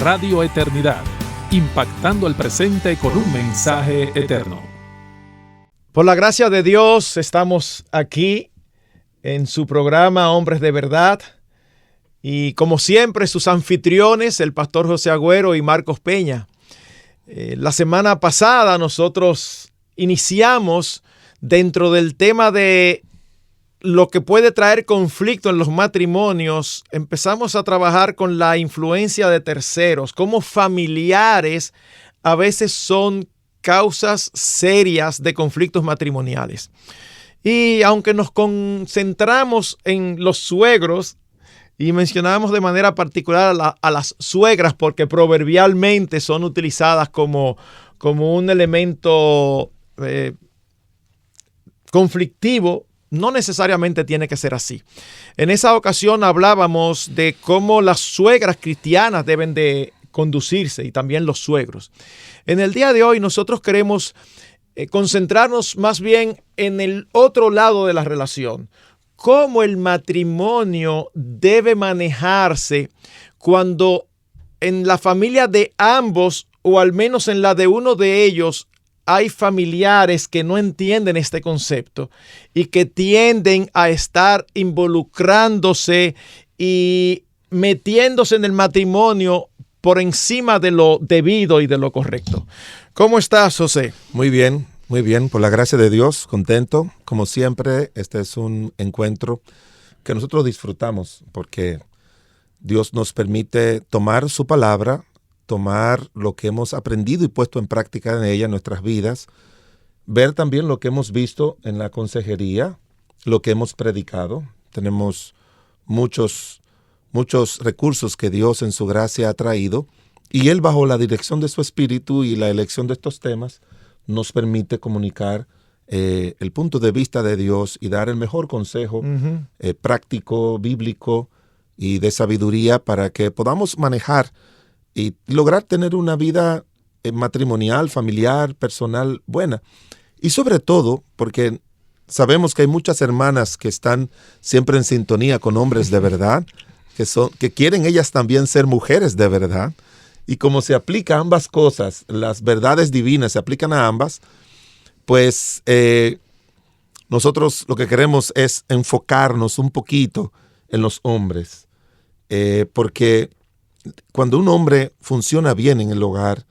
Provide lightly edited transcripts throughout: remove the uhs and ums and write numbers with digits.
Radio Eternidad, impactando el presente con un mensaje eterno. Por la gracia de Dios estamos aquí en su programa Hombres de Verdad y como siempre sus anfitriones, el pastor José Agüero y Marcos Peña. La semana pasada nosotros iniciamos dentro del tema de lo que puede traer conflicto en los matrimonios. Empezamos a trabajar con la influencia de terceros, cómo familiares a veces son causas serias de conflictos matrimoniales. Y aunque nos concentramos en los suegros y mencionamos de manera particular a las suegras porque proverbialmente son utilizadas como un elemento conflictivo, no necesariamente tiene que ser así. En esa ocasión hablábamos de cómo las suegras cristianas deben de conducirse y también los suegros. En el día de hoy nosotros queremos concentrarnos más bien en el otro lado de la relación. Cómo el matrimonio debe manejarse cuando en la familia de ambos o al menos en la de uno de ellos hay familiares que no entienden este concepto y que tienden a estar involucrándose y metiéndose en el matrimonio por encima de lo debido y de lo correcto. ¿Cómo estás, José? Muy bien, por la gracia de Dios, contento. Como siempre, este es un encuentro que nosotros disfrutamos porque Dios nos permite tomar su palabra, tomar lo que hemos aprendido y puesto en práctica en ella en nuestras vidas, ver también lo que hemos visto en la consejería, lo que hemos predicado. Tenemos muchos recursos que Dios en su gracia ha traído y Él bajo la dirección de su Espíritu y la elección de estos temas nos permite comunicar el punto de vista de Dios y dar el mejor consejo práctico, bíblico y de sabiduría para que podamos manejar y lograr tener una vida matrimonial, familiar, personal buena. Y sobre todo porque sabemos que hay muchas hermanas que están siempre en sintonía con hombres de verdad, que quieren ellas también ser mujeres de verdad, y como se aplica a ambas cosas, las verdades divinas se aplican a ambas, pues nosotros lo que queremos es enfocarnos un poquito en los hombres, porque cuando un hombre funciona bien en el hogar,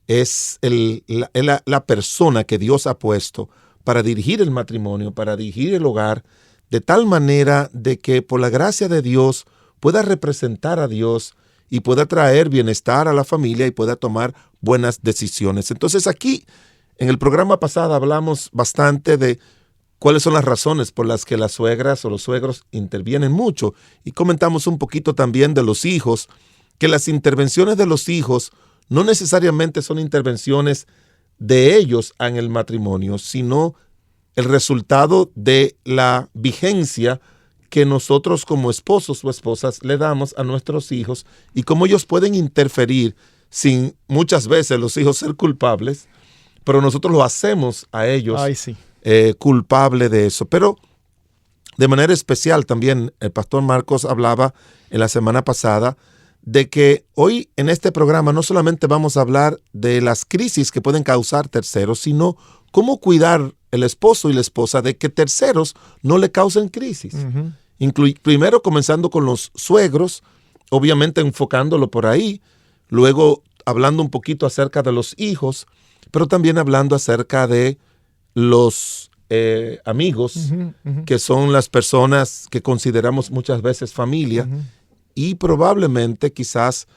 es la persona que Dios ha puesto para dirigir el matrimonio, para dirigir el hogar, de tal manera de que por la gracia de Dios pueda representar a Dios y pueda traer bienestar a la familia y pueda tomar buenas decisiones. Entonces aquí, en el programa pasado hablamos bastante de cuáles son las razones por las que las suegras o los suegros intervienen mucho y comentamos un poquito también de los hijos, que las intervenciones de los hijos no necesariamente son intervenciones de ellos en el matrimonio, sino el resultado de la vigencia que nosotros como esposos o esposas le damos a nuestros hijos y cómo ellos pueden interferir sin muchas veces los hijos ser culpables, pero nosotros lo hacemos a ellos culpable de eso. Pero de manera especial también el pastor Marcos hablaba en la semana pasada de que hoy en este programa no solamente vamos a hablar de las crisis que pueden causar terceros, sino cómo cuidar el esposo y la esposa de que terceros no le causen crisis. Primero comenzando con los suegros, obviamente enfocándolo por ahí, luego hablando un poquito acerca de los hijos, pero también hablando acerca de los amigos, que son las personas que consideramos muchas veces familia, y probablemente quizás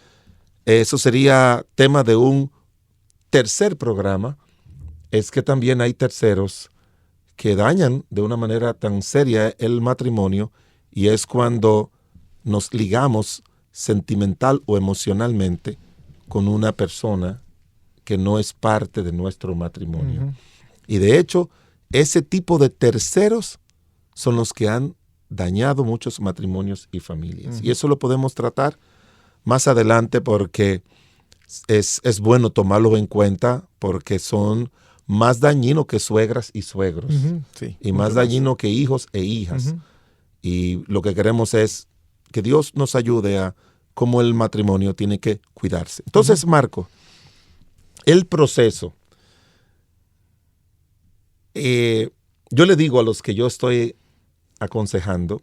eso sería tema de un tercer programa, es que también hay terceros que dañan de una manera tan seria el matrimonio y es cuando nos ligamos sentimental o emocionalmente con una persona que no es parte de nuestro matrimonio. Y de hecho, ese tipo de terceros son los que han dañado muchos matrimonios y familias. Y eso lo podemos tratar más adelante porque es bueno tomarlo en cuenta porque son más dañinos que suegras y suegros. Sí, y más dañinos que hijos e hijas. Y lo que queremos es que Dios nos ayude a cómo el matrimonio tiene que cuidarse. Entonces, Marco, el proceso. Yo le digo a los que yo estoy aconsejando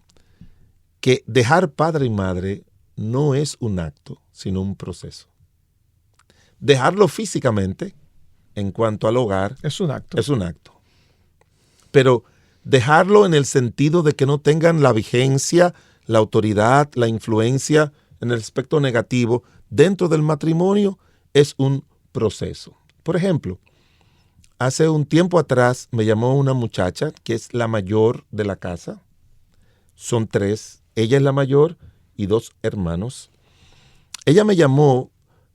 que dejar padre y madre no es un acto, sino un proceso. Dejarlo físicamente, en cuanto al hogar, es un acto. Es un acto. Pero dejarlo en el sentido de que no tengan la vigencia, la autoridad, la influencia en el aspecto negativo dentro del matrimonio es un proceso. Por ejemplo, hace un tiempo atrás me llamó una muchacha que es la mayor de la casa. Son 3. Ella es la mayor y 2 hermanos. Ella me llamó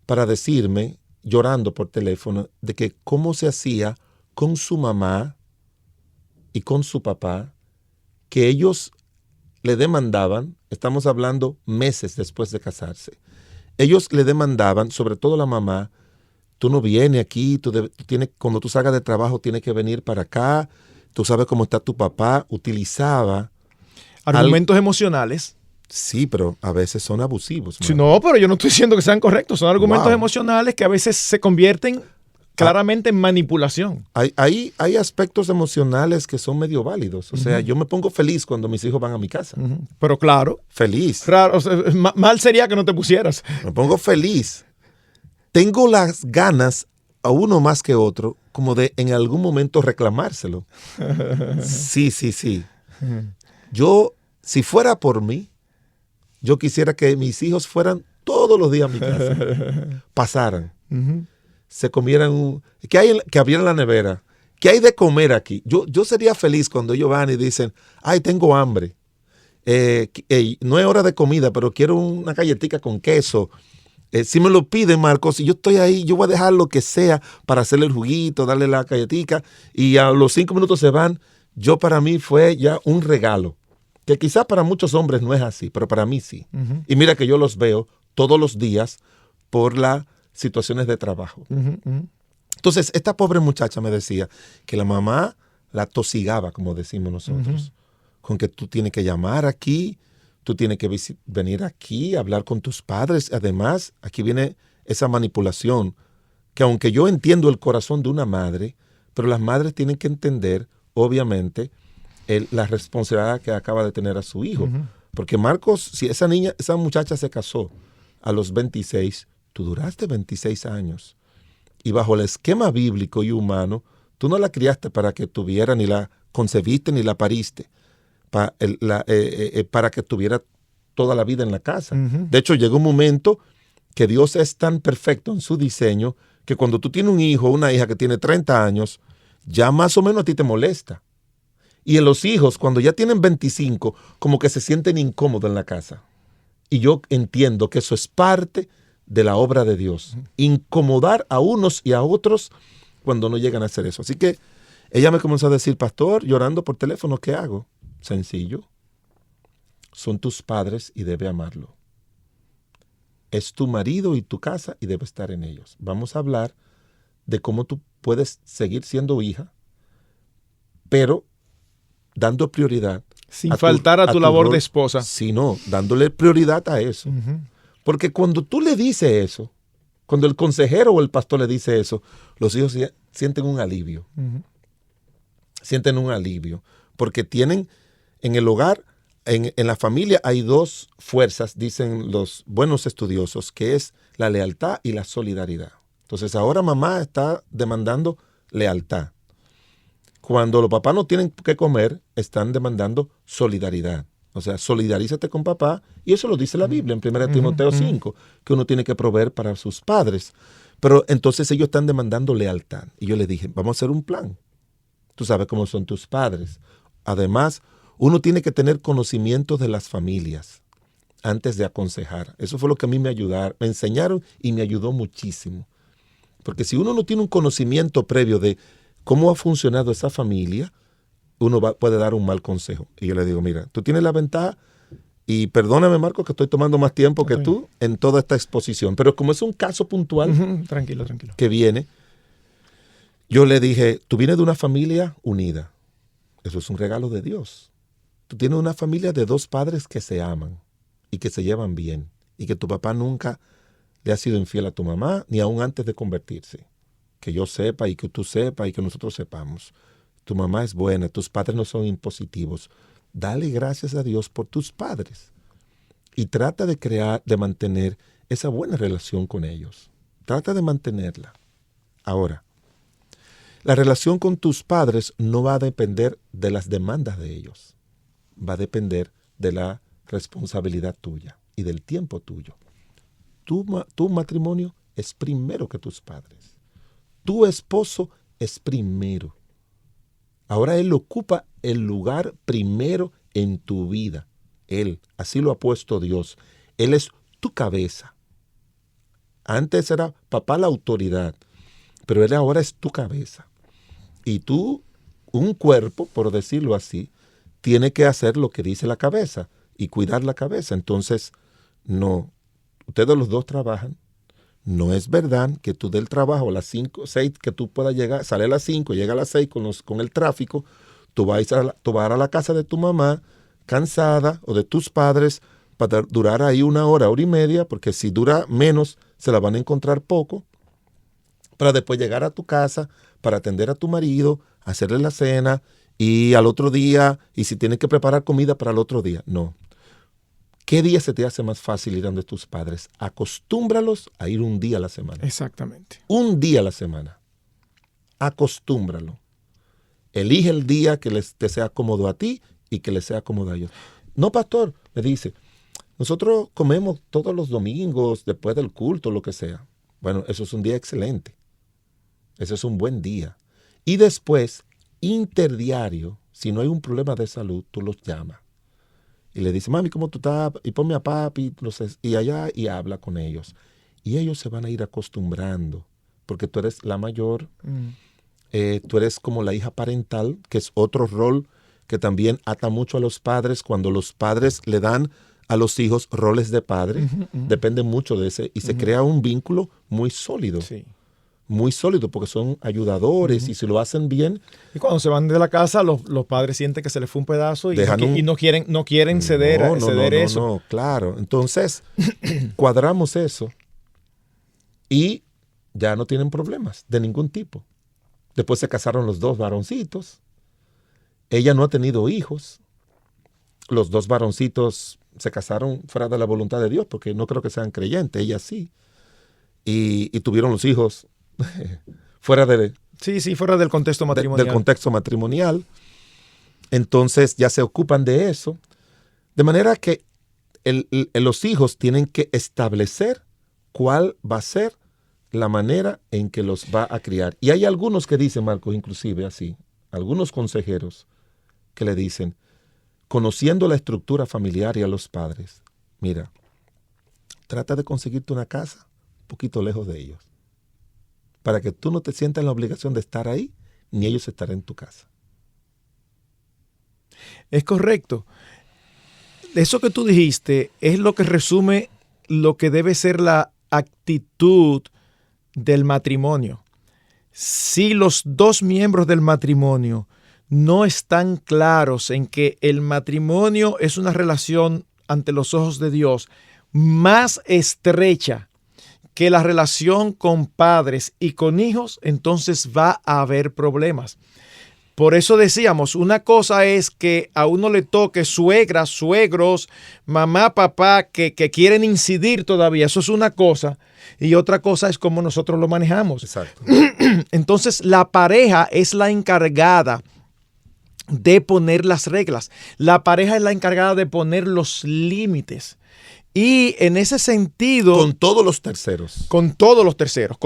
para decirme, llorando por teléfono, de que cómo se hacía con su mamá y con su papá, que ellos le demandaban, estamos hablando meses después de casarse, ellos le demandaban, sobre todo la mamá, tú no vienes aquí, cuando tú salgas de trabajo tienes que venir para acá, tú sabes cómo está tu papá. Utilizaba argumentos emocionales. Sí, pero a veces son abusivos. Sí, no, pero yo no estoy diciendo que sean correctos. Son argumentos emocionales que a veces se convierten claramente en manipulación. Hay aspectos emocionales que son medio válidos. O sea, yo me pongo feliz cuando mis hijos van a mi casa. Pero claro. Feliz. Raro, o sea, mal sería que no te pusieras. Me pongo feliz. Tengo las ganas, a uno más que otro, como de en algún momento reclamárselo. Sí. Yo, si fuera por mí, yo quisiera que mis hijos fueran todos los días a mi casa. Pasaran. Se comieran, que abrieran la nevera. ¿Qué hay de comer aquí? Yo sería feliz cuando ellos van y dicen, ay, tengo hambre. No es hora de comida, pero quiero una galletita con queso. Si me lo piden, Marcos, y yo estoy ahí, yo voy a dejar lo que sea para hacerle el juguito, darle la galletita, y a los 5 minutos se van. Para mí fue ya un regalo. Que quizás para muchos hombres no es así, pero para mí sí. Y mira que yo los veo todos los días por las situaciones de trabajo. Entonces, esta pobre muchacha me decía que la mamá la tosigaba, como decimos nosotros, con que tú tienes que llamar aquí, tú tienes que venir aquí, hablar con tus padres. Además, aquí viene esa manipulación, que aunque yo entiendo el corazón de una madre, pero las madres tienen que entender, obviamente, la responsabilidad que acaba de tener a su hijo. Porque Marcos, si esa muchacha se casó a los 26, tú duraste 26 años. Y bajo el esquema bíblico y humano, tú no la criaste para que tuviera, ni la concebiste, ni la pariste, para que tuviera toda la vida en la casa. De hecho, llegó un momento que Dios es tan perfecto en su diseño que cuando tú tienes un hijo o una hija que tiene 30 años, ya más o menos a ti te molesta. Y en los hijos, cuando ya tienen 25, como que se sienten incómodos en la casa. Y yo entiendo que eso es parte de la obra de Dios. Incomodar a unos y a otros cuando no llegan a hacer eso. Así que ella me comenzó a decir, pastor, llorando por teléfono, ¿qué hago? Sencillo. Son tus padres y debe amarlo. Es tu marido y tu casa y debe estar en ellos. Vamos a hablar de cómo tú puedes seguir siendo hija, pero dando prioridad. Sin faltar a tu labor de esposa. Sino dándole prioridad a eso. Porque cuando tú le dices eso, cuando el consejero o el pastor le dice eso, los hijos sienten un alivio. Sienten un alivio. Porque tienen en el hogar, en la familia hay 2 fuerzas, dicen los buenos estudiosos, que es la lealtad y la solidaridad. Entonces ahora mamá está demandando lealtad. Cuando los papás no tienen que comer, están demandando solidaridad. O sea, solidarízate con papá, y eso lo dice la Biblia en 1 Timoteo 5, que uno tiene que proveer para sus padres. Pero entonces ellos están demandando lealtad. Y yo les dije, vamos a hacer un plan. Tú sabes cómo son tus padres. Además, uno tiene que tener conocimiento de las familias antes de aconsejar. Eso fue lo que a mí me enseñaron y me ayudó muchísimo. Porque si uno no tiene un conocimiento previo de cómo ha funcionado esa familia, uno puede dar un mal consejo. Y yo le digo, mira, tú tienes la ventaja, y perdóname, Marco, que estoy tomando más tiempo que tú en toda esta exposición, pero como es un caso puntual Tranquilo. que viene, yo le dije, tú vienes de una familia unida. Eso es un regalo de Dios. Tú tienes una familia de 2 padres que se aman y que se llevan bien y que tu papá nunca le ha sido infiel a tu mamá, ni aún antes de convertirse. Que yo sepa y que tú sepas y que nosotros sepamos. Tu mamá es buena, tus padres no son impositivos. Dale gracias a Dios por tus padres y trata de mantener esa buena relación con ellos. Trata de mantenerla. Ahora, la relación con tus padres no va a depender de las demandas de ellos. Va a depender de la responsabilidad tuya y del tiempo tuyo. Tu matrimonio es primero que tus padres. Tu esposo es primero. Ahora él ocupa el lugar primero en tu vida. Él, así lo ha puesto Dios. Él es tu cabeza. Antes era papá la autoridad, pero él ahora es tu cabeza. Y tú, un cuerpo, por decirlo así, tiene que hacer lo que dice la cabeza y cuidar la cabeza. Entonces, no, ustedes los dos trabajan. No es verdad que tú del trabajo a las 5, 6, que tú puedas llegar, sale a las 5, llega a las 6 con el tráfico, tú vas a la casa de tu mamá cansada o de tus padres para durar ahí 1 hora, hora y media, porque si dura menos se la van a encontrar poco, para después llegar a tu casa, para atender a tu marido, hacerle la cena y al otro día, y si tienes que preparar comida para el otro día. No. ¿Qué día se te hace más fácil ir donde tus padres? Acostúmbralos a ir un día a la semana. Exactamente. Un día a la semana. Acostúmbralo. Elige el día que te sea cómodo a ti y que les sea cómodo a ellos. No, pastor, me dice, nosotros comemos todos los domingos, después del culto, lo que sea. Bueno, eso es un día excelente. Eso es un buen día. Y después, interdiario, si no hay un problema de salud, tú los llamas. Y le dices, mami, ¿cómo tú estás? Y ponme a papi, y allá, y habla con ellos. Y ellos se van a ir acostumbrando, porque tú eres la mayor, tú eres como la hija parental, que es otro rol que también ata mucho a los padres, cuando los padres le dan a los hijos roles de padre, depende mucho de ese, y se crea un vínculo muy sólido. Sí. Muy sólido, porque son ayudadores y si lo hacen bien. Y cuando se van de la casa, los padres sienten que se les fue un pedazo y no quieren ceder eso. No, claro. Entonces, cuadramos eso y ya no tienen problemas de ningún tipo. Después se casaron los 2 varoncitos. Ella no ha tenido hijos. Los 2 varoncitos se casaron fuera de la voluntad de Dios, porque no creo que sean creyentes, ella sí. Y tuvieron los hijos fuera de... Sí, fuera del contexto matrimonial. Del contexto matrimonial. Entonces ya se ocupan de eso. De manera que los hijos tienen que establecer cuál va a ser la manera en que los va a criar. Y hay algunos que dicen, Marcos, inclusive así, algunos consejeros que le dicen, conociendo la estructura familiar y a los padres, mira, trata de conseguirte una casa un poquito lejos de ellos, para que tú no te sientas en la obligación de estar ahí, ni ellos estarán en tu casa. Es correcto. Eso que tú dijiste es lo que resume lo que debe ser la actitud del matrimonio. Si los 2 miembros del matrimonio no están claros en que el matrimonio es una relación ante los ojos de Dios más estrecha que la relación con padres y con hijos, entonces va a haber problemas. Por eso decíamos, una cosa es que a uno le toque suegras, suegros, mamá, papá, que quieren incidir todavía. Eso es una cosa. Y otra cosa es cómo nosotros lo manejamos. Exacto. Entonces, la pareja es la encargada de poner las reglas. La pareja es la encargada de poner los límites. Y en ese sentido... Con todos los terceros. Con todos los terceros.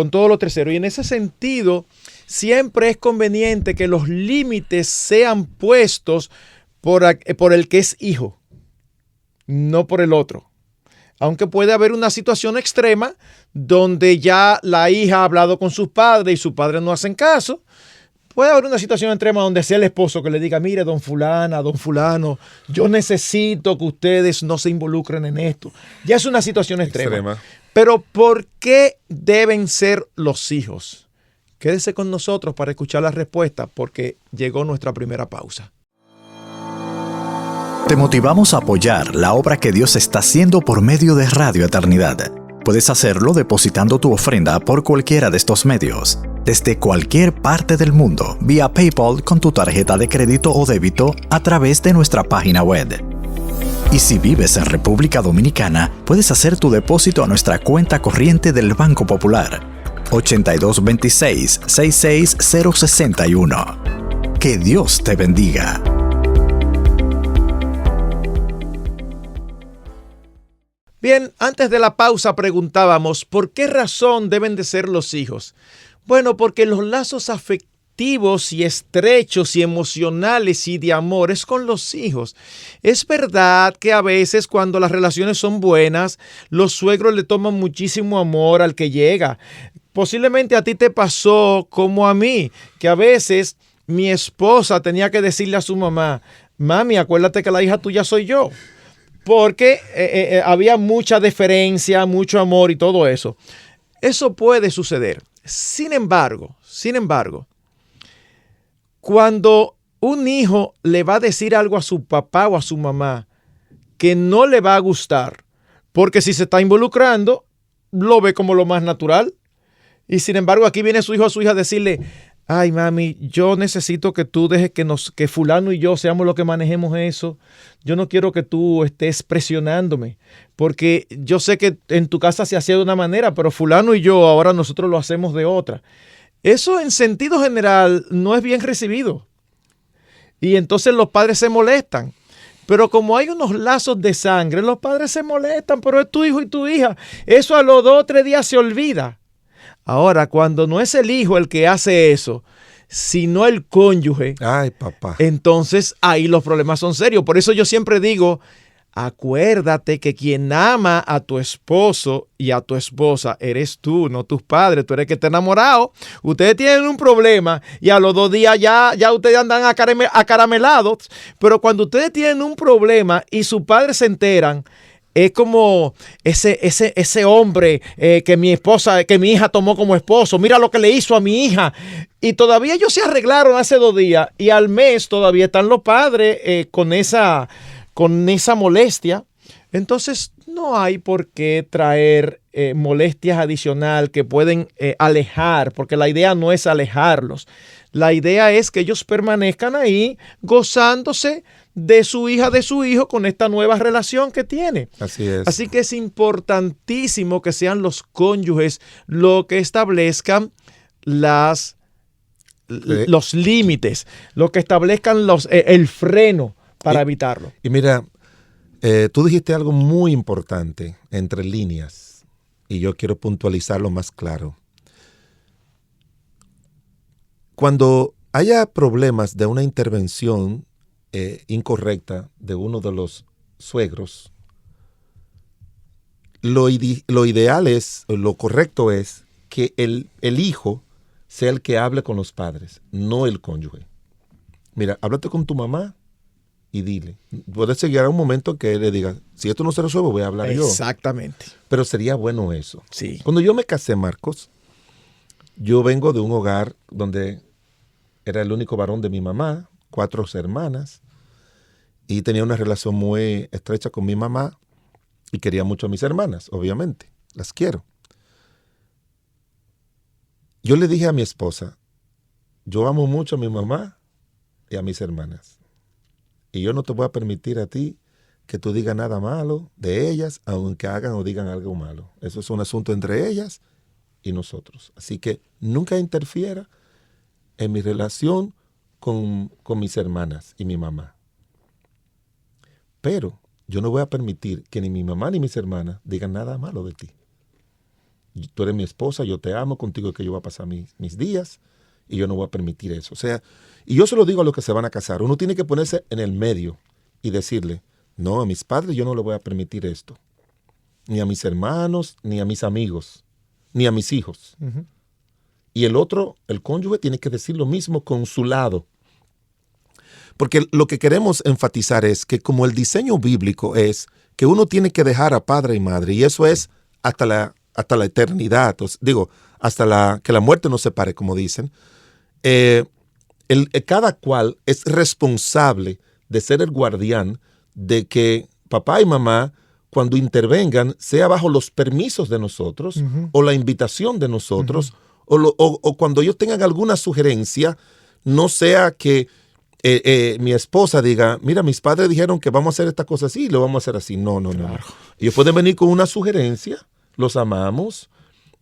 Y en ese sentido, siempre es conveniente que los límites sean puestos por el que es hijo, no por el otro. Aunque puede haber una situación extrema donde ya la hija ha hablado con sus padres y sus padres no hacen caso. Puede haber una situación extrema donde sea el esposo que le diga, mire, don fulano, yo necesito que ustedes no se involucren en esto. Ya es una situación extrema. Pero ¿por qué deben ser los hijos? Quédese con nosotros para escuchar la respuesta, porque llegó nuestra primera pausa. Te motivamos a apoyar la obra que Dios está haciendo por medio de Radio Eternidad. Puedes hacerlo depositando tu ofrenda por cualquiera de estos medios, desde cualquier parte del mundo, vía PayPal con tu tarjeta de crédito o débito a través de nuestra página web. Y si vives en República Dominicana, puedes hacer tu depósito a nuestra cuenta corriente del Banco Popular, 8226-66061. Que Dios te bendiga. Bien, antes de la pausa preguntábamos, ¿por qué razón deben de ser los hijos? Bueno, porque los lazos afectivos y estrechos y emocionales y de amor es con los hijos. Es verdad que a veces cuando las relaciones son buenas, los suegros le toman muchísimo amor al que llega. Posiblemente a ti te pasó como a mí, que a veces mi esposa tenía que decirle a su mamá, mami, acuérdate que la hija tuya soy yo. Porque había mucha deferencia, mucho amor y todo eso. Eso puede suceder. Sin embargo, cuando un hijo le va a decir algo a su papá o a su mamá que no le va a gustar, porque si se está involucrando, lo ve como lo más natural. Y sin embargo, aquí viene su hijo o su hija a decirle, ay, mami, yo necesito que tú dejes que fulano y yo seamos los que manejemos eso. Yo no quiero que tú estés presionándome, porque yo sé que en tu casa se hacía de una manera, pero fulano y yo ahora nosotros lo hacemos de otra. Eso en sentido general no es bien recibido. Y entonces los padres se molestan. Pero como hay unos lazos de sangre, los padres se molestan, pero es tu hijo y tu hija. Eso a los 2 o 3 días se olvida. Ahora, cuando no es el hijo el que hace eso, sino el cónyuge, ay, papá, entonces ahí los problemas son serios. Por eso yo siempre digo, acuérdate que quien ama a tu esposo y a tu esposa eres tú, no tus padres. Tú eres que está enamorado. Ustedes tienen un problema y a los 2 días ya ustedes andan acaramelados. Pero cuando ustedes tienen un problema y sus padres se enteran, es como ese hombre que mi hija tomó como esposo. Mira lo que le hizo a mi hija. Y todavía ellos se arreglaron hace 2 días y al mes todavía están los padres con esa molestia. Entonces no hay por qué traer molestias adicionales que pueden alejar, porque la idea no es alejarlos. La idea es que ellos permanezcan ahí gozándose de su hija, de su hijo, con esta nueva relación que tiene. Así es. Así que es importantísimo que sean los cónyuges los que establezcan los límites, los que establezcan el freno para evitarlo. Y mira, tú dijiste algo muy importante entre líneas, y yo quiero puntualizarlo más claro. Cuando haya problemas de una intervención incorrecta de uno de los suegros, lo ideal es, lo correcto es que el hijo sea el que hable con los padres, no el cónyuge. Mira, háblate con tu mamá y dile. Puede llegar a un momento que le diga, si esto no se resuelve, voy a hablar yo. Exactamente. Pero sería bueno eso. Sí. Cuando yo me casé, Marcos, yo vengo de un hogar donde era el único varón de mi mamá, 4 hermanas, y tenía una relación muy estrecha con mi mamá y quería mucho a mis hermanas, obviamente. Las quiero. Yo le dije a mi esposa, yo amo mucho a mi mamá y a mis hermanas. Y yo no te voy a permitir a ti que tú digas nada malo de ellas, aunque hagan o digan algo malo. Eso es un asunto entre ellas y nosotros. Así que nunca interfiera en mi relación con mis hermanas y mi mamá. Pero yo no voy a permitir que ni mi mamá ni mis hermanas digan nada malo de ti. Tú eres mi esposa, yo te amo, contigo es que yo voy a pasar mis días y yo no voy a permitir eso. O sea, y yo se lo digo a los que se van a casar. Uno tiene que ponerse en el medio y decirle, no, a mis padres yo no les voy a permitir esto. Ni a mis hermanos, ni a mis amigos, ni a mis hijos. Uh-huh. Y el otro, el cónyuge, tiene que decir lo mismo con su lado. Porque lo que queremos enfatizar es que como el diseño bíblico es que uno tiene que dejar a padre y madre, y eso es hasta la eternidad, hasta que la muerte nos separe, como dicen, cada cual es responsable de ser el guardián de que papá y mamá, cuando intervengan, sea bajo los permisos de nosotros o la invitación de nosotros, o cuando ellos tengan alguna sugerencia, no sea que mi esposa diga, mira, mis padres dijeron que vamos a hacer esta cosa así y lo vamos a hacer así. No. Ellos pueden venir con una sugerencia, los amamos,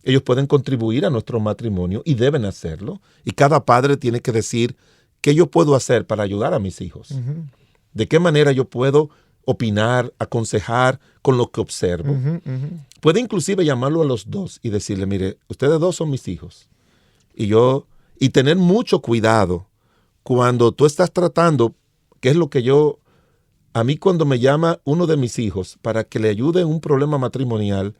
ellos pueden contribuir a nuestro matrimonio y deben hacerlo. Y cada padre tiene que decir, ¿qué yo puedo hacer para ayudar a mis hijos? ¿De qué manera yo puedo opinar, aconsejar con lo que observo? Puede inclusive llamarlo a los dos y decirle, mire, ustedes dos son mis hijos. Y tener mucho cuidado cuando tú estás tratando, que es lo que a mí cuando me llama uno de mis hijos para que le ayude en un problema matrimonial,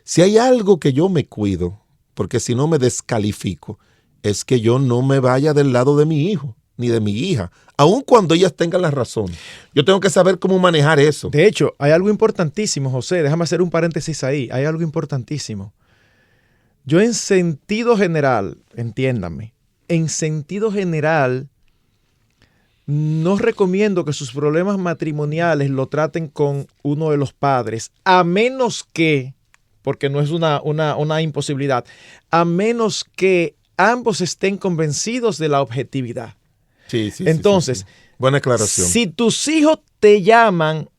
si hay algo que yo me cuido, porque si no me descalifico, es que yo no me vaya del lado de mi hijo ni de mi hija, aun cuando ellas tengan la razón. Yo tengo que saber cómo manejar eso. De hecho, hay algo importantísimo, José, déjame hacer un paréntesis ahí, hay algo importantísimo. Yo en sentido general, entiéndame, en sentido general, no recomiendo que sus problemas matrimoniales lo traten con uno de los padres, a menos que, porque no es una imposibilidad, a menos que ambos estén convencidos de la objetividad. Sí. Entonces, sí. Buena aclaración. Si tus hijos te llaman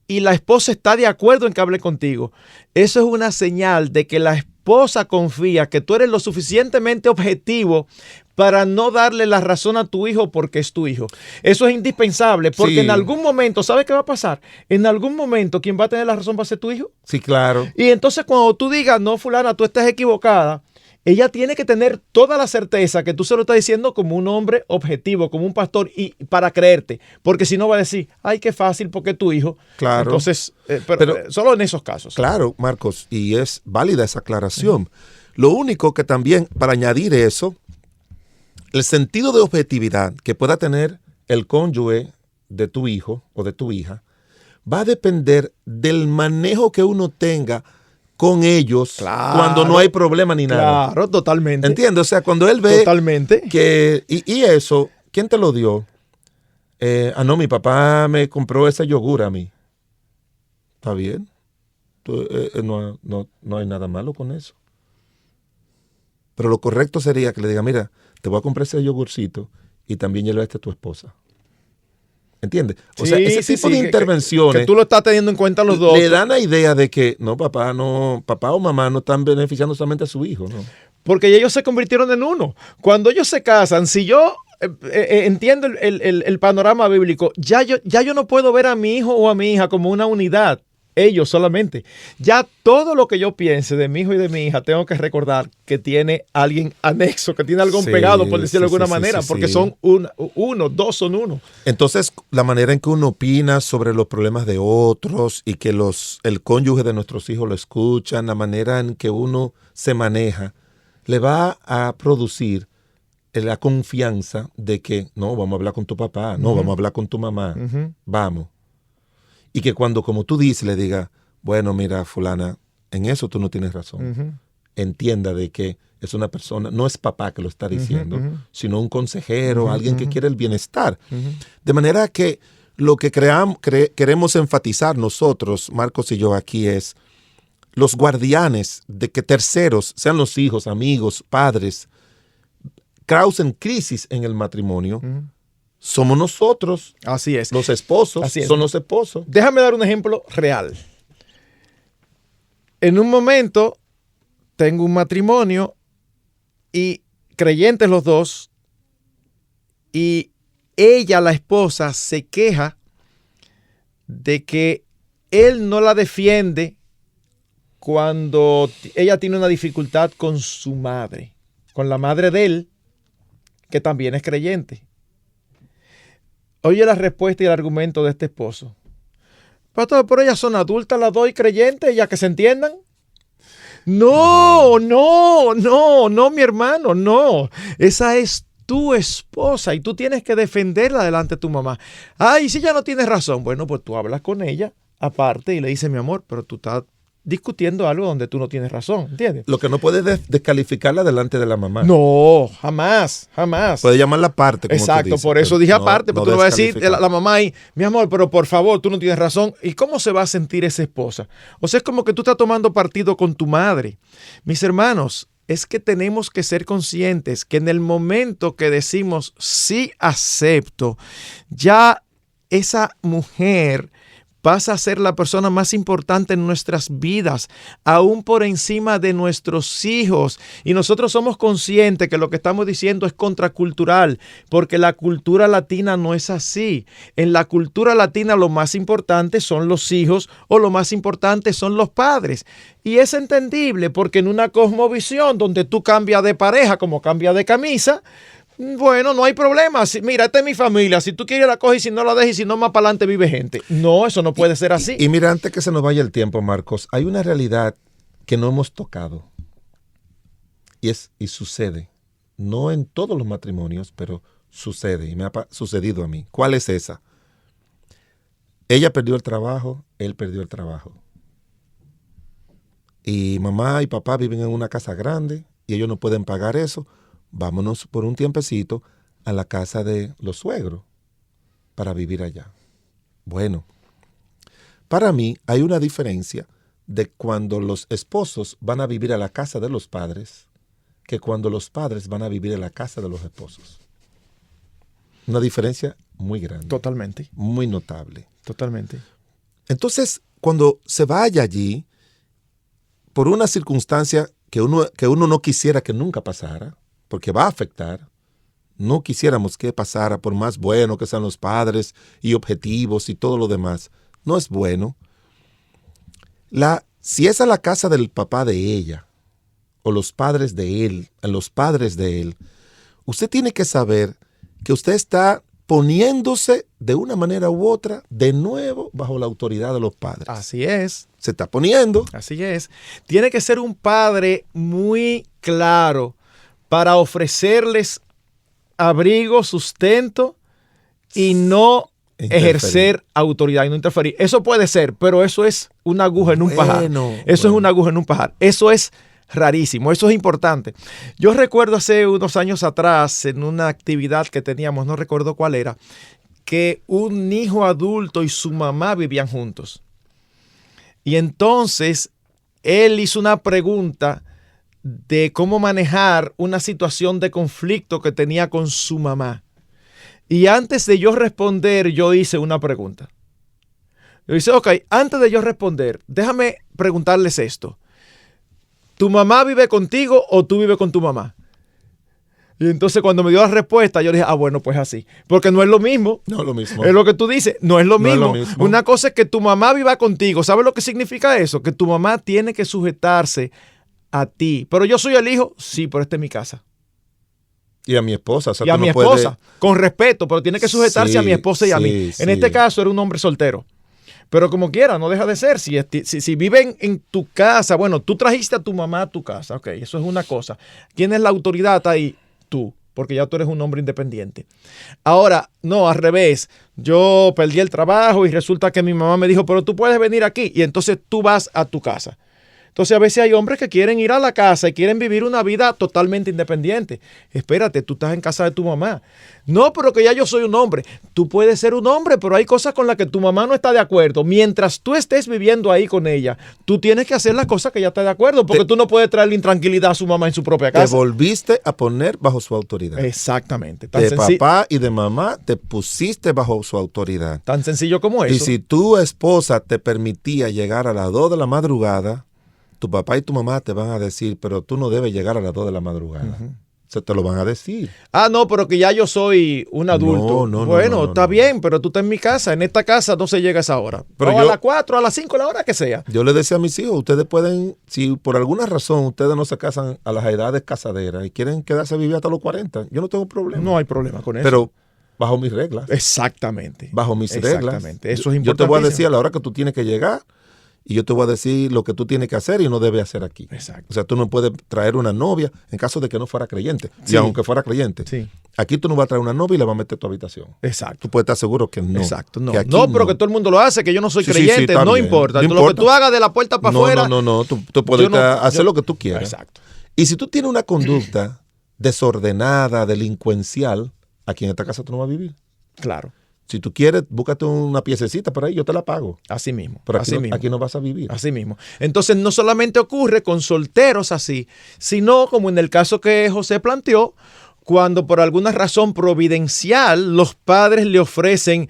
y la esposa está de acuerdo en que hable contigo, eso es una señal de que la esposa confía que tú eres lo suficientemente objetivo para no darle la razón a tu hijo porque es tu hijo. Eso es indispensable porque en algún momento, ¿sabes qué va a pasar? En algún momento, quien va a tener la razón va a ser tu hijo. Sí, claro. Y entonces cuando tú digas, no, fulana, tú estás equivocada, ella tiene que tener toda la certeza que tú se lo estás diciendo como un hombre objetivo, como un pastor, y para creerte. Porque si no va a decir, ay, qué fácil, porque es tu hijo. Claro. Entonces, pero solo en esos casos. Claro, Marcos, y es válida esa aclaración. Lo único que también, para añadir eso, el sentido de objetividad que pueda tener el cónyuge de tu hijo o de tu hija va a depender del manejo que uno tenga con ellos cuando no hay problema ni nada. Claro, totalmente. ¿Entiendes? O sea, cuando él ve totalmente que... Y eso, ¿quién te lo dio? No, mi papá me compró ese yogur a mí. ¿Está bien? No hay nada malo con eso. Pero lo correcto sería que le diga, mira, te voy a comprar ese yogurcito y también llévate a tu esposa. ¿Entiendes? O sea, ese tipo de intervenciones... Que tú lo estás teniendo en cuenta los dos. Le dan la idea de que, papá o mamá no están beneficiando solamente a su hijo, ¿no? Porque ellos se convirtieron en uno. Cuando ellos se casan, si yo entiendo el panorama bíblico, ya yo no puedo ver a mi hijo o a mi hija como una unidad. Ellos solamente. Ya todo lo que yo piense de mi hijo y de mi hija, tengo que recordar que tiene alguien anexo, que tiene algo pegado, por decirlo de alguna manera, porque son dos son uno. Entonces, la manera en que uno opina sobre los problemas de otros y que el cónyuge de nuestros hijos lo escuchan, la manera en que uno se maneja, le va a producir la confianza de que, no, vamos a hablar con tu papá, no, vamos a hablar con tu mamá, vamos. Y que cuando, como tú dices, le diga, bueno, mira, fulana, en eso tú no tienes razón. Entienda de que es una persona, no es papá que lo está diciendo, sino un consejero, alguien que quiere el bienestar. De manera que lo que queremos enfatizar nosotros, Marcos y yo aquí, es los guardianes de que terceros, sean los hijos, amigos, padres, causen crisis en el matrimonio. Somos nosotros. Así es. Los esposos. Así es. Son los esposos. Déjame dar un ejemplo real. En un momento tengo un matrimonio y creyentes los dos, y ella, la esposa, se queja de que él no la defiende cuando ella tiene una dificultad con su madre, con la madre de él, que también es creyente. Oye la respuesta y el argumento de este esposo. Pastor, pero ellas son adultas las dos y creyentes, ya que se entiendan. No, mi hermano, no. Esa es tu esposa y tú tienes que defenderla delante de tu mamá. Ay, si ya no tienes razón. Bueno, pues tú hablas con ella aparte y le dices, mi amor, pero tú estás discutiendo algo donde tú no tienes razón, ¿entiendes? Lo que no puedes descalificarla delante de la mamá. No, jamás, jamás. Puede llamarla aparte, como Exacto, tú dices, por eso dije aparte, pero tú no vas a decir descalificar. la mamá ahí, mi amor, pero por favor, tú no tienes razón. ¿Y cómo se va a sentir esa esposa? O sea, es como que tú estás tomando partido con tu madre. Mis hermanos, es que tenemos que ser conscientes que en el momento que decimos sí acepto, ya esa mujer pasa a ser la persona más importante en nuestras vidas, aún por encima de nuestros hijos. Y nosotros somos conscientes que lo que estamos diciendo es contracultural, porque la cultura latina no es así. En la cultura latina lo más importante son los hijos o lo más importante son los padres. Y es entendible porque en una cosmovisión donde tú cambias de pareja como cambias de camisa, bueno, no hay problema. Mira, esta es mi familia. Si tú quieres la coges y si no la dejas y si no, más para adelante vive gente. No, eso no puede ser así. Y mira, antes que se nos vaya el tiempo, Marcos, hay una realidad que no hemos tocado. Y sucede. No en todos los matrimonios, pero sucede. Y me ha sucedido a mí. ¿Cuál es esa? Ella perdió el trabajo, él perdió el trabajo. Y mamá y papá viven en una casa grande y ellos no pueden pagar eso. Vámonos por un tiempecito a la casa de los suegros para vivir allá. Bueno, para mí hay una diferencia de cuando los esposos van a vivir a la casa de los padres que cuando los padres van a vivir a la casa de los esposos. Una diferencia muy grande. Totalmente. Muy notable. Totalmente. Entonces, cuando se vaya allí, por una circunstancia que uno no quisiera que nunca pasara, porque va a afectar, no quisiéramos que pasara, por más bueno que sean los padres y objetivos y todo lo demás, no es bueno. Si es a la casa del papá de ella, o los padres de él, usted tiene que saber que usted está poniéndose de una manera u otra de nuevo bajo la autoridad de los padres. Así es. Se está poniendo. Así es. Tiene que ser un padre muy claro para ofrecerles abrigo, sustento y no ejercer autoridad y no interferir. Eso puede ser, pero eso es una aguja en un pajar. Es una aguja en un pajar. Eso es rarísimo, eso es importante. Yo recuerdo hace unos años atrás, en una actividad que teníamos, no recuerdo cuál era, que un hijo adulto y su mamá vivían juntos. Y entonces él hizo una pregunta de cómo manejar una situación de conflicto que tenía con su mamá. Y antes de yo responder, yo hice una pregunta. Yo dije, ok, antes de yo responder, déjame preguntarles esto. ¿Tu mamá vive contigo o tú vives con tu mamá? Y entonces cuando me dio la respuesta, yo dije, bueno, pues así. Porque no es lo mismo. No es lo mismo. Es lo que tú dices, no es lo mismo. No es lo mismo. Una cosa es que tu mamá viva contigo. ¿Sabes lo que significa eso? Que tu mamá tiene que sujetarse a ti. Pero yo soy el hijo, sí, pero esta es mi casa. Y a mi esposa. O sea, y a mi esposa, con respeto, pero tiene que sujetarse a mi esposa y a mí. En este caso era un hombre soltero. Pero como quiera, no deja de ser. Si viven en tu casa, bueno, tú trajiste a tu mamá a tu casa, ok, eso es una cosa. ¿Quién es la autoridad ahí? Tú, porque ya tú eres un hombre independiente. Ahora, no, al revés. Yo perdí el trabajo y resulta que mi mamá me dijo, pero tú puedes venir aquí. Y entonces tú vas a tu casa. Entonces a veces hay hombres que quieren ir a la casa y quieren vivir una vida totalmente independiente. Espérate, tú estás en casa de tu mamá. No, pero que ya yo soy un hombre. Tú puedes ser un hombre, pero hay cosas con las que tu mamá no está de acuerdo. Mientras tú estés viviendo ahí con ella, tú tienes que hacer las cosas que ella está de acuerdo, porque tú no puedes traerle intranquilidad a su mamá en su propia casa. Te volviste a poner bajo su autoridad. Exactamente. De papá y de mamá te pusiste bajo su autoridad. Tan sencillo como eso. Y si tu esposa te permitía llegar a las 2 de la madrugada, tu papá y tu mamá te van a decir, pero tú no debes llegar a las 2 de la madrugada. Uh-huh. Se te lo van a decir. No, pero que ya yo soy un adulto. No, está bien, pero tú estás en mi casa. En esta casa no se llega a esa hora. Pero a las 4, a las 5, la hora que sea. Yo le decía a mis hijos, ustedes pueden, si por alguna razón ustedes no se casan a las edades casaderas y quieren quedarse a vivir hasta los 40, yo no tengo problema. No hay problema con eso. Pero bajo mis reglas. Exactamente. Bajo mis reglas. Exactamente. Eso es importante. Yo te voy a decir a la hora que tú tienes que llegar. Y yo te voy a decir lo que tú tienes que hacer y no debes hacer aquí. Exacto. O sea, tú no puedes traer una novia en caso de que no fuera creyente. Sí. Y aunque fuera creyente. Sí. Aquí tú no vas a traer una novia y la vas a meter a tu habitación. Exacto. Tú puedes estar seguro que no. Exacto, no. Que aquí No, pero que todo el mundo lo hace, que yo no soy creyente, está no bien. importa. No Lo importa. que tú hagas de la puerta para afuera. No. Tú puedes hacer lo que tú quieras. Exacto. Y si tú tienes una conducta desordenada, delincuencial, aquí en esta casa tú no vas a vivir. Claro. Si tú quieres, búscate una piececita por ahí, yo te la pago. Así mismo. Pero así mismo. aquí no vas a vivir. Así mismo. Entonces, no solamente ocurre con solteros así, sino como en el caso que José planteó, cuando por alguna razón providencial los padres le ofrecen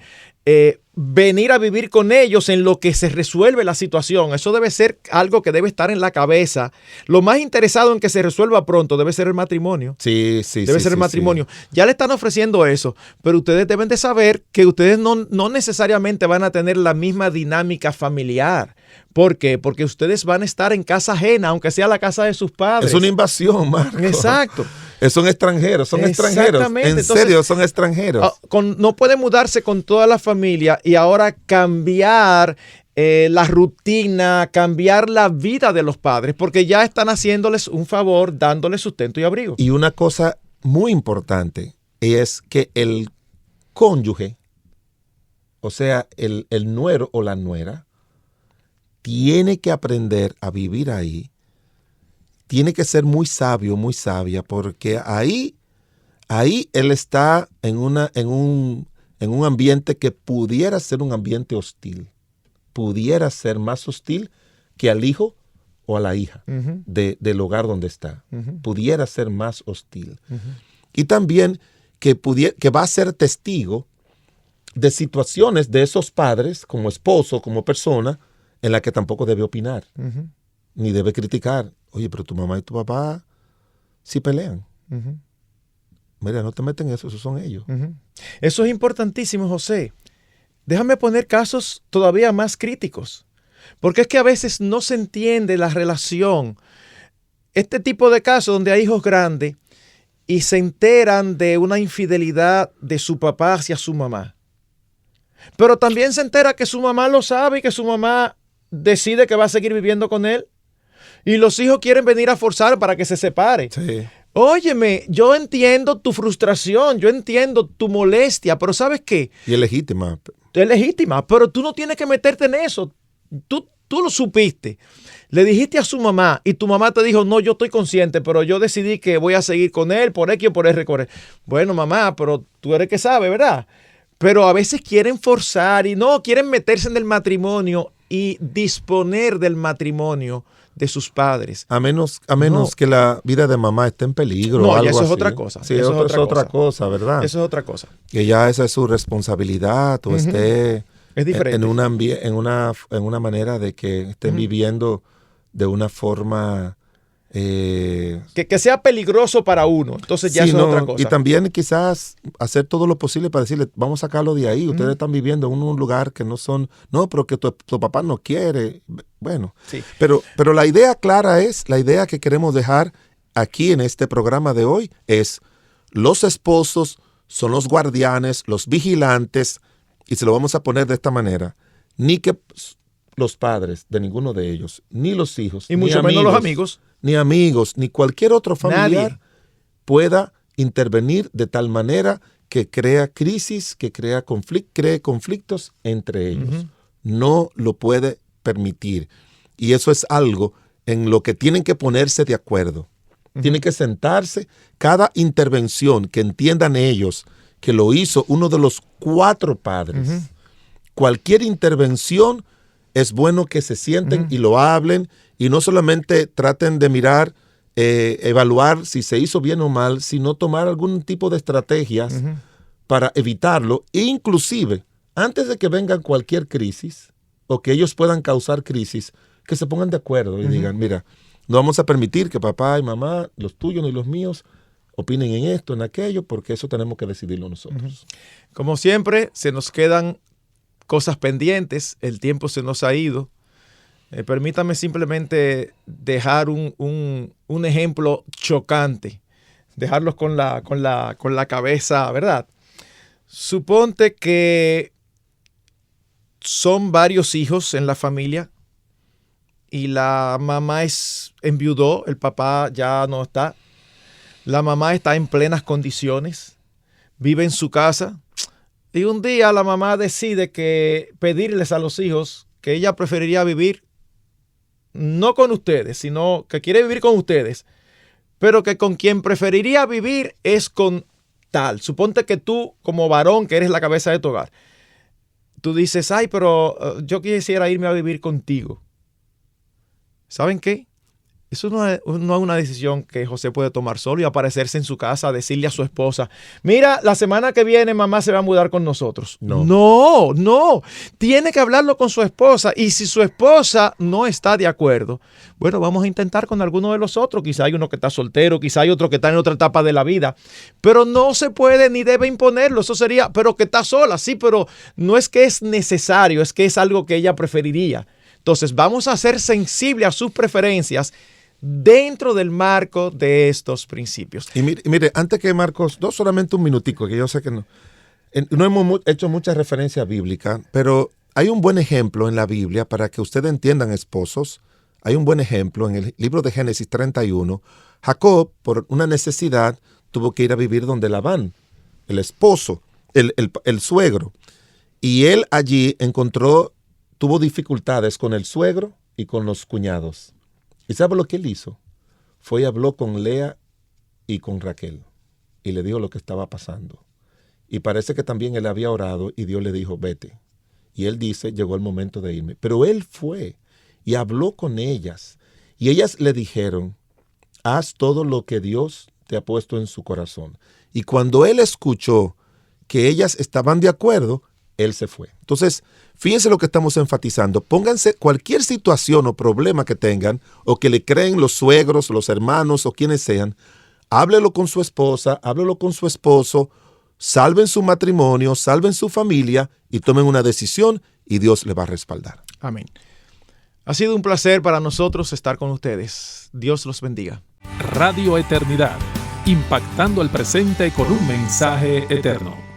venir a vivir con ellos en lo que se resuelve la situación. Eso debe ser algo que debe estar en la cabeza. Lo más interesado en que se resuelva pronto debe ser el matrimonio. Sí. Debe ser el matrimonio. Ya le están ofreciendo eso, pero ustedes deben de saber que ustedes no necesariamente van a tener la misma dinámica familiar. ¿Por qué? Porque ustedes van a estar en casa ajena, aunque sea la casa de sus padres. Es una invasión, Marco. Exacto. Son extranjeros. En Entonces, serio, son extranjeros. No puede mudarse con toda la familia y ahora cambiar la rutina, cambiar la vida de los padres, porque ya están haciéndoles un favor, dándoles sustento y abrigo. Y una cosa muy importante es que el cónyuge, o sea, el nuero o la nuera, tiene que aprender a vivir ahí. Tiene que ser muy sabio, muy sabia, porque ahí él está en un ambiente que pudiera ser un ambiente hostil. Pudiera ser más hostil que al hijo o a la hija del hogar donde está. Pudiera ser más hostil. Y también que va a ser testigo de situaciones de esos padres, como esposo, como persona, en la que tampoco debe opinar, ni debe criticar. Oye, pero tu mamá y tu papá sí pelean. Mira, no te meten en eso, esos son ellos. Eso es importantísimo, José. Déjame poner casos todavía más críticos, porque es que a veces no se entiende la relación. Este tipo de casos donde hay hijos grandes y se enteran de una infidelidad de su papá hacia su mamá. Pero también se entera que su mamá lo sabe y que su mamá decide que va a seguir viviendo con él. Y los hijos quieren venir a forzar para que se separe. Sí. Óyeme, yo entiendo tu frustración, yo entiendo tu molestia, pero ¿sabes qué? Y es legítima. Es legítima, pero tú no tienes que meterte en eso. Tú lo supiste. Le dijiste a su mamá y tu mamá te dijo, no, yo estoy consciente, pero yo decidí que voy a seguir con él por X o por R. Bueno, mamá, pero tú eres que sabe, ¿verdad? Pero a veces quieren forzar y no, quieren meterse en el matrimonio y disponer del matrimonio de sus padres. A menos que la vida de mamá esté en peligro. No, o algo ya eso es así. otra cosa. Sí, eso es otra cosa, ¿verdad? Eso es otra cosa. Que ya esa es su responsabilidad o esté Es diferente. en una manera de que estén viviendo de una forma... que sea peligroso para uno. Entonces ya eso es otra cosa. Y también quizás hacer todo lo posible para decirle, vamos a sacarlo de ahí. Ustedes están viviendo en un lugar que no son... No, pero que tu papá no quiere. Bueno, sí. Pero la idea clara la idea que queremos dejar aquí en este programa de hoy es los esposos son los guardianes, los vigilantes, y se lo vamos a poner de esta manera. Ni que los padres de ninguno de ellos, ni los hijos, y mucho menos los amigos, ni amigos, ni cualquier otro familiar pueda intervenir de tal manera que crea crisis, que cree conflictos entre ellos. No lo puede permitir. Y eso es algo en lo que tienen que ponerse de acuerdo. Tienen que sentarse. Cada intervención que entiendan ellos que lo hizo uno de los 4 padres, cualquier intervención es bueno que se sienten y lo hablen y no solamente traten de mirar, evaluar si se hizo bien o mal, sino tomar algún tipo de estrategias para evitarlo. E inclusive, antes de que vengan cualquier crisis o que ellos puedan causar crisis, que se pongan de acuerdo y digan, mira, no vamos a permitir que papá y mamá, los tuyos ni los míos, opinen en esto, en aquello, porque eso tenemos que decidirlo nosotros. Como siempre, se nos quedan cosas pendientes, el tiempo se nos ha ido. Permítame simplemente dejar un ejemplo chocante, dejarlos con la cabeza, ¿verdad? Suponte que son varios hijos en la familia y la mamá enviudó, el papá ya no está. La mamá está en plenas condiciones. vive en su casa y un día la mamá decide que pedirles a los hijos que ella preferiría vivir no con ustedes, sino que quiere vivir con ustedes, pero que con quien preferiría vivir es con tal. Suponte que tú, como varón, que eres la cabeza de tu hogar, tú dices, ay, pero yo quisiera irme a vivir contigo. ¿Saben qué? Eso no es una decisión que José puede tomar solo y aparecerse en su casa, decirle a su esposa, mira, la semana que viene mamá se va a mudar con nosotros. No. Tiene que hablarlo con su esposa. Y si su esposa no está de acuerdo, bueno, vamos a intentar con alguno de los otros. Quizá hay uno que está soltero, quizá hay otro que está en otra etapa de la vida. Pero no se puede ni debe imponerlo. Eso sería, pero que está sola, sí, pero no es que es necesario, es que es algo que ella preferiría. Entonces, vamos a ser sensibles a sus preferencias dentro del marco de estos principios. Y mire, antes que Marcos, solamente un minutico, que yo sé que no hemos hecho mucha referencia bíblica, pero hay un buen ejemplo en la Biblia para que ustedes entiendan, esposos. Hay un buen ejemplo en el libro de Génesis 31. Jacob, por una necesidad, tuvo que ir a vivir donde Labán, el esposo, el suegro. Y él allí tuvo dificultades con el suegro y con los cuñados. ¿Y sabe lo que él hizo? Fue y habló con Lea y con Raquel y le dijo lo que estaba pasando. Y parece que también él había orado y Dios le dijo, vete. Y él dice, llegó el momento de irme. Pero él fue y habló con ellas. Y ellas le dijeron, haz todo lo que Dios te ha puesto en su corazón. Y cuando él escuchó que ellas estaban de acuerdo, él se fue. Entonces, fíjense lo que estamos enfatizando. Pónganse cualquier situación o problema que tengan o que le creen los suegros, los hermanos o quienes sean, háblelo con su esposa, háblelo con su esposo, salven su matrimonio, salven su familia y tomen una decisión y Dios le va a respaldar. Amén. Ha sido un placer para nosotros estar con ustedes. Dios los bendiga. Radio Eternidad, impactando el presente con un mensaje eterno.